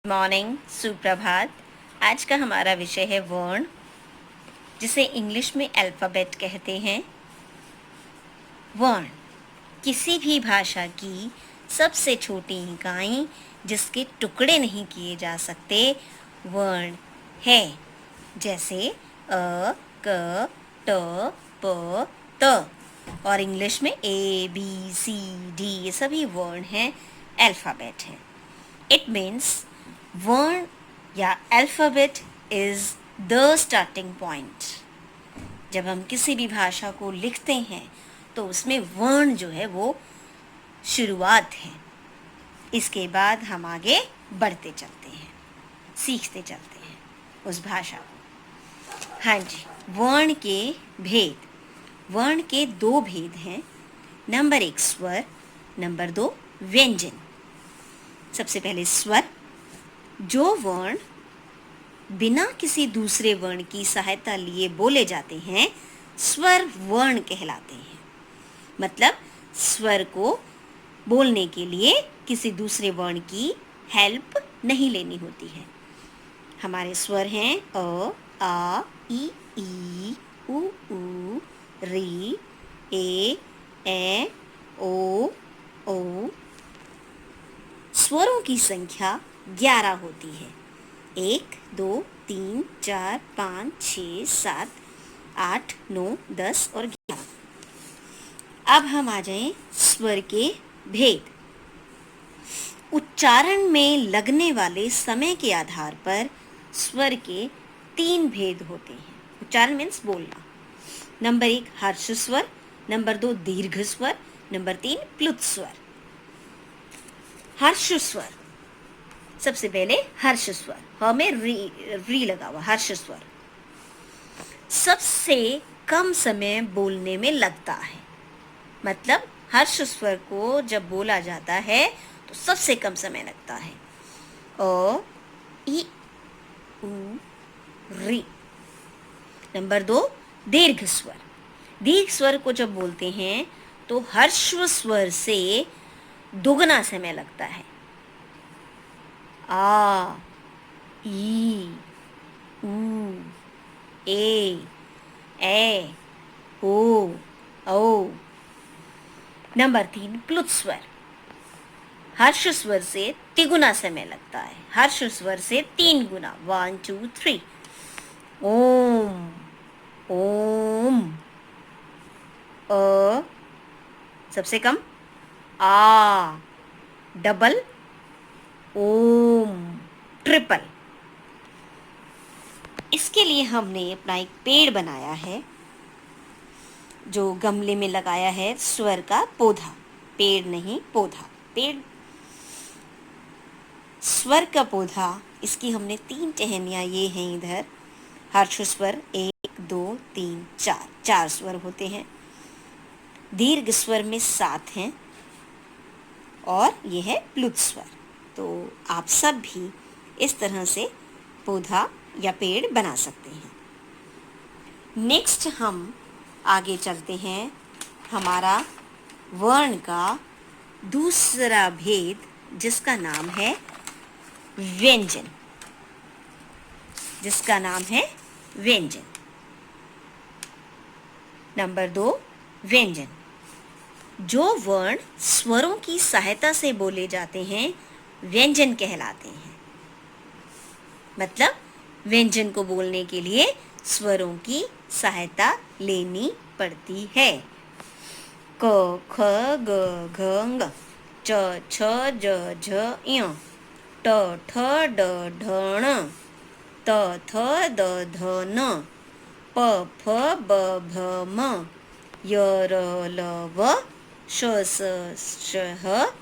Morning, सुप्रभात। आज का हमारा विषय है वर्ण, जिसे इंग्लिश में अल्फ़ाबेट कहते हैं। वर्ण किसी भी भाषा की सबसे छोटी इकाई जिसके टुकड़े नहीं किए जा सकते, वर्ण है। जैसे अ, क, ट, प, त। और इंग्लिश में ए, बी, सी, डी, ये सभी वर्ण हैं, अल्फ़ाबेट हैं। इट मीन्स वर्ण या alphabet is the starting point. जब हम किसी भी भाषा को लिखते हैं तो उसमें वर्ण जो है वो शुरुआत है। इसके बाद हम आगे बढ़ते चलते हैं, सीखते चलते हैं उस भाषा को। हाँ जी, वर्ण के भेद। वर्ण के दो भेद हैं। नंबर 1 स्वर, नंबर 2 व्यंजन। सबसे पहले स्वर। जो वर्ण बिना किसी दूसरे वर्ण की सहायता लिए बोले जाते हैं, स्वर वर्ण कहलाते हैं। मतलब स्वर को बोलने के लिए किसी दूसरे वर्ण की हेल्प नहीं लेनी होती है। हमारे स्वर हैं अ, आ, ई, उ, री, ए, ओ। स्वरों की संख्या 11 होती है। 1, 2, 3, 4, 5, 6, 7, 8, 9, 10 और 11। अब हम आ जाएं स्वर के भेद। उच्चारण में लगने वाले समय के आधार पर स्वर के 3 भेद होते हैं। उच्चारण मीन्स बोलना। नंबर 1 हर्ष स्वर, नंबर 2 दीर्घ स्वर, नंबर 3 प्लुत स्वर। हर्ष स्वर। सबसे पहले हर्ष स्वर, ह में री लगा हुआ, हर्ष स्वर सबसे कम समय बोलने में लगता है। मतलब हर्ष स्वर को जब बोला जाता है तो सबसे कम समय लगता है। अ, ई, उ, री। नंबर 2 दीर्घ स्वर। दीर्घ स्वर को जब बोलते हैं तो हर्ष स्वर से दुगना समय लगता है। आ, ई, उ, ए, ओ। नंबर 3 प्लुत स्वर। हर्ष स्वर से तिगुना समय लगता है। हर्ष स्वर से 3 गुना, 1, 2, 3। ओम, अ, सबसे कम, आ, डबल, ओम, ट्रिपल। इसके लिए हमने अपना एक पेड़ बनाया है, जो गमले में लगाया है, स्वर का पौधा। पेड़ नहीं, पौधा। पेड़ स्वर का पौधा। इसकी हमने 3 टहनियाँ ये हैं इधर। हर्ष स्वर 1, 2, 3, 4, 4 स्वर होते हैं। दीर्घ स्वर में 7 हैं और ये है प्लुत स्वर। तो आप सब भी इस तरह से पौधा या पेड़ बना सकते हैं। नेक्स्ट हम आगे चलते हैं। हमारा वर्ण का दूसरा भेद, जिसका नाम है व्यंजन। जिसका नाम है व्यंजन। नंबर 2 व्यंजन। जो वर्ण स्वरों की सहायता से बोले जाते हैं, व्यंजन कहलाते हैं। मतलब व्यंजन को बोलने के लिए स्वरों की सहायता लेनी पड़ती है। क, ख, ग, घ, ङ, च, छ, ज, झ, ञ, ट, ठ, ड, ढ, ण, त, थ, द, ध, न, प, फ, ब, भ, म, य, र, ल, व, श, स, श, ह।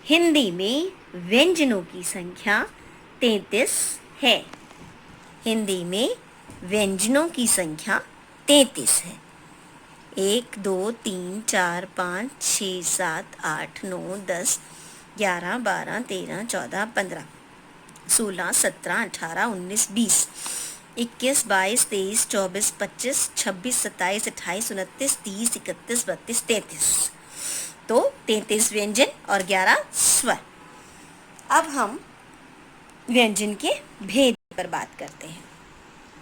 हिंदी में व्यंजनों की संख्या 33 है। हिंदी में व्यंजनों की संख्या 33 है। 1, 2, 3, 4, 5, 6, 7, 8, 9, 10, 11, 12, 13, 14, 15, 16, 17, 18, 19, 20, 21, 22, 23, 24, 25, 26, 27, 28, 29, 30, 31, 32, 33। तो 33 व्यंजन और 11 स्वर। अब हम व्यंजन के भेद पर बात करते हैं।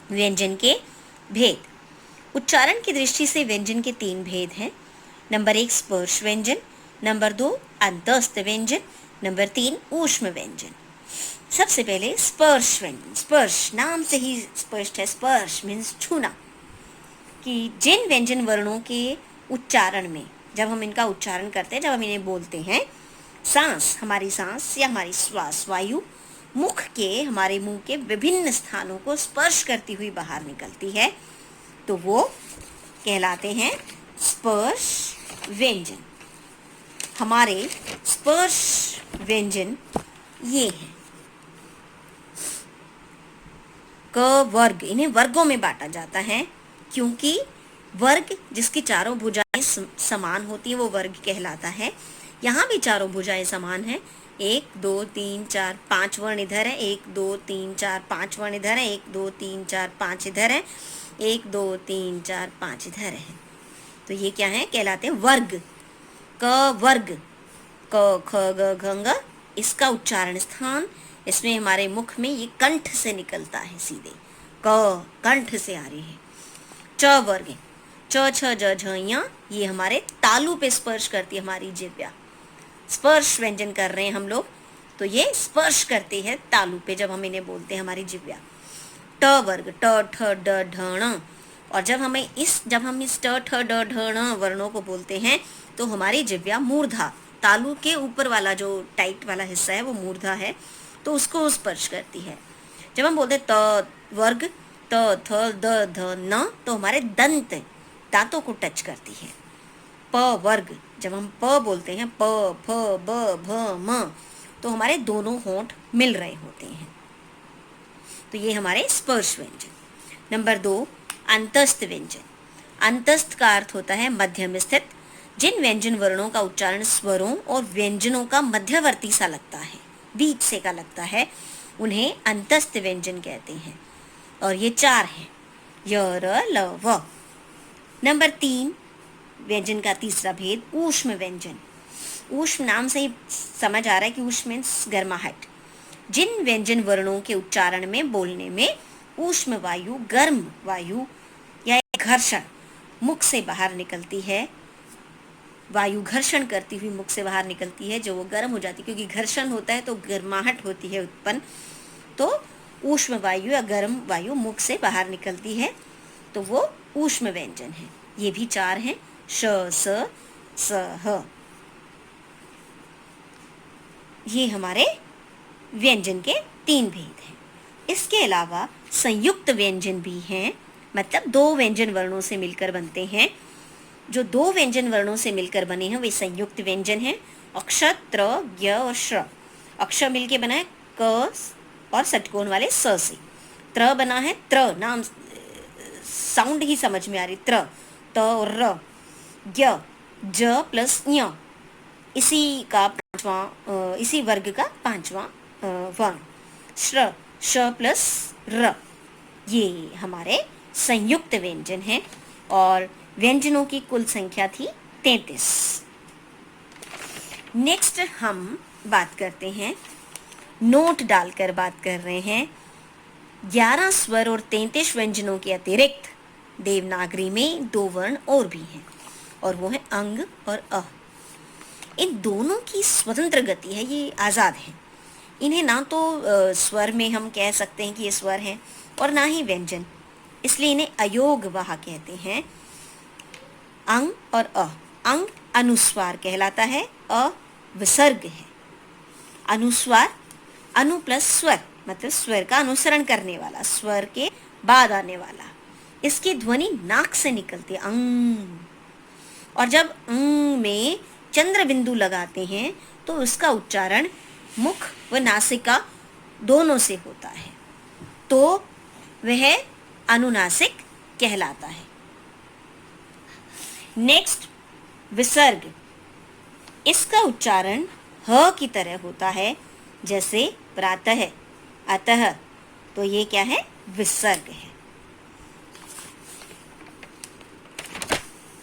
व्यंजन के भेद। उच्चारण की दृष्टि से व्यंजन के 3 भेद हैं। नंबर 1 स्पर्श व्यंजन, नंबर 2 अंतस्थ व्यंजन, नंबर 3 ऊष्म व्यंजन। सबसे पहले स्पर्श व्यंजन। स्पर्श नाम से ही स्पष्ट है, स्पर्श मीन्स छूना, कि जिन व्यंजन वर्णों के उच्चारण में, जब हम इनका उच्चारण करते हैं, जब हम इन्हें बोलते हैं, हमारी सांस या हमारी श्वास वायु मुख के, हमारे मुंह के विभिन्न स्थानों को स्पर्श करती हुई बाहर निकलती है, तो वो कहलाते हैं स्पर्श व्यंजन। हमारे स्पर्श व्यंजन ये हैं। क वर्ग, इन्हें वर्गों में बांटा जाता है, क्योंकि वर्ग जिसकी चारों भुजाएं समान होती है वो वर्ग कहलाता है। यहाँ भी चारों भुजाएं समान हैं। 1 2 3 4 5 वर्ण इधर है, 1 2 3 4 5 वर्ण इधर है, 1 2 3 4 5 इधर है, 1 2 3 4 5 इधर है। तो ये क्या है, कहलाते हैं वर्ग। क वर्ग, क ख ग घ ङ, इसका उच्चारण स्थान, इसमें हमारे मुख में ये कंठ से निकलता है, सीधे क कंठ से आ रही है। च वर्ग, च छ ज झ ञ, ये हमारे तालु पे स्पर्श करती है हमारी जिह्वा। स्पर्श व्यंजन कर रहे हैं हम लोग, तो ये स्पर्श करते हैं तालु पे जब हम इन्हें बोलते हैं, हमारी जिह्वा। ट वर्ग, ट ठ ड ढ ण, और जब हम इस ट ठ ड ढ ण वर्णों को बोलते हैं तो हमारी जिह्वा मूर्धा, तालु के ऊपर वाला जो टाइट वाला हिस्सा है वो मूर्धा है, तो उसको स्पर्श करती है। जब हम बोलते त वर्ग, त थ द ध न, तो हमारे दांतों को टच करती है। प वर्ग, जब हम प बोलते हैं, प फ ब भ म, तो हमारे दोनों होंठ मिल रहे होते हैं, तो ये हमारे स्पर्श व्यंजन। नंबर 2 अंतस्थ व्यंजन। अंतस्थ का अर्थ होता है मध्यम स्थित। जिन व्यंजन वर्णों का उच्चारण स्वरों और व्यंजनों का मध्यवर्ती सा लगता है, बीच से का लगता है, उन्हें अंतस्थ व्यंजन कहते हैं, और ये 4 हैं, य र ल व। नंबर 3 व्यंजन का तीसरा भेद ऊष्म व्यंजन। ऊष्म नाम से ही समझ आ रहा है कि ऊष्म मीन्स गर्माहट। जिन व्यंजन वर्णों के उच्चारण में, बोलने में ऊष्म वायु, गर्म वायु या घर्षण मुख से बाहर निकलती है, वायु घर्षण करती हुई मुख से बाहर निकलती है, जो वो गर्म हो जाती है, क्योंकि घर्षण होता है तो गर्माहट होती है उत्पन्न, तो ऊष्म वायु या गर्म वायु मुख से बाहर निकलती है, तो वो ऊष्म व्यंजन है। ये भी 4 हैं, श स स ह। ये हमारे व्यंजन के 3 भेद हैं। इसके अलावा संयुक्त व्यंजन भी हैं, मतलब 2 व्यंजन वर्णों से मिलकर बनते हैं। जो 2 व्यंजन वर्णों से मिलकर बने हैं वे संयुक्त व्यंजन हैं। अक्ष, त्र, ज्ञ और श्र। अक्ष मिलके बना है क और षटकोण वाले स से। त्र बना है, त्र नाम साउंड ही समझ में आ रही, त्र, त और र। ज्ञ, ज प्लस ञ, इसी वर्ग का 5वां वर्ण। श्र, श प्लस र, ये हमारे संयुक्त व्यंजन हैं, और व्यंजनों की कुल संख्या थी 33। नेक्स्ट हम बात करते हैं, नोट डालकर बात कर रहे हैं, 11 स्वर और 33 व्यंजनों के अतिरिक्त देवनागरी में 2 वर्ण और भी हैं, और वो है अंग और अ। इन दोनों की स्वतंत्र गति है, ये आज़ाद है। इन्हें ना तो स्वर में हम कह सकते हैं कि ये स्वर हैं, और ना ही व्यंजन, इसलिए इन्हें अयोगवाह कहते हैं। अंग और अ। अंग अनुस्वार कहलाता है, अ विसर्ग है। अनुस्वार, अनु प्लस स्वर, मतलब स्वर का अनुसरण करने वाला, स्वर के बाद आने वाला। इसकी ध्वनि नाक से निकलती है, अंग। और जब अंग में चंद्र बिंदु लगाते हैं तो उसका उच्चारण मुख व नासिका दोनों से होता है, तो वह अनुनासिक कहलाता है। नेक्स्ट विसर्ग। इसका उच्चारण ह की तरह होता है, जैसे प्रातः, अतः, तो ये क्या है, विसर्ग है।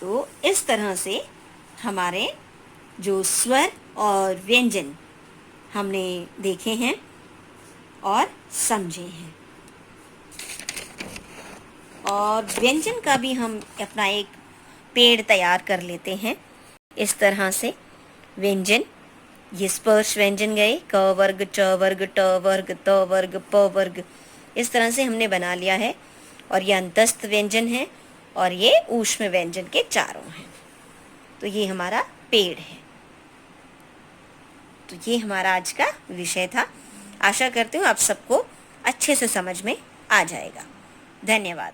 तो इस तरह से हमारे जो स्वर और व्यंजन हमने देखे हैं, और समझे हैं। और व्यंजन का भी हम अपना एक पेड़ तैयार कर लेते हैं। इस तरह से व्यंजन, ये स्पर्श व्यंजन गए, क वर्ग, च वर्ग, ट वर्ग, त वर्ग, प वर्ग, इस तरह से हमने बना लिया है। और ये अंतस्थ व्यंजन है और ये ऊष्म व्यंजन के चारों हैं। तो ये हमारा पेड़ है। तो ये हमारा आज का विषय था। आशा करती हूँ आप सबको अच्छे से समझ में आ जाएगा। धन्यवाद।